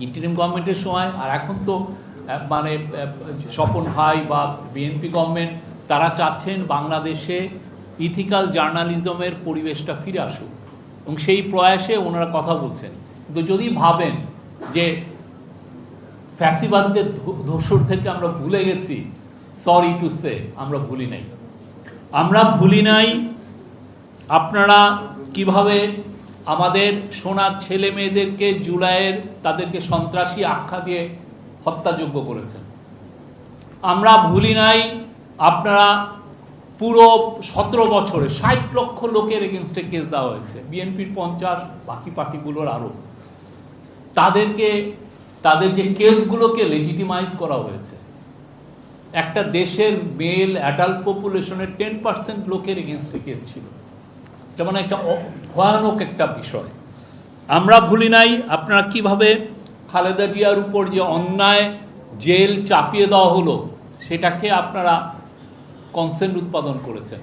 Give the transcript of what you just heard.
Interim গভর্নমেন্টের সময়, আর এখন তো মানে স্বপন ভাই বা বিএনপি গভর্নমেন্ট তারা চাচ্ছেন বাংলাদেশে ইথিক্যাল জার্নালিজমের পরিবেশটা ফিরে আসুক, এবং সেই প্রয়াসে ওনারা কথা বলছেন। কিন্তু যদি ভাবেন যে ফ্যাসিবাদদের ধূসর থেকে আমরা ভুলে গেছি, সরি টু সে, আমরা ভুলি নাই। আমরা ভুলি নাই আপনারা কিভাবে আমাদের সোনার ছেলে মেয়েদেরকে জুলাইয়ের তাদেরকে সন্ত্রাসী আখ্যা দিয়ে হত্যাযোগ্য করেছেন। আমরা ভুলি নাই আপনারা পুরো 17 বছরে 60 লক্ষ লোকের এগেনস্টে কেস দেওয়া হয়েছে, বিএনপির 50, বাকি পার্টিগুলোর আরও। তাদের যে কেসগুলোকে লেজিটিমাইজ করা হয়েছে, একটা দেশের মেল অ্যাডাল্ট পপুলেশনের 10% লোকের এগেনস্টে কেস ছিল, যেমন একটা ভয়ানক একটা বিষয়। আমরা ভুলি নাই আপনারা কিভাবে খালেদা জিয়ার উপর যে অন্যায় জেল চাপিয়ে দেওয়া হলো সেটাকে আপনারা কনসেন্ট উৎপাদন করেছেন।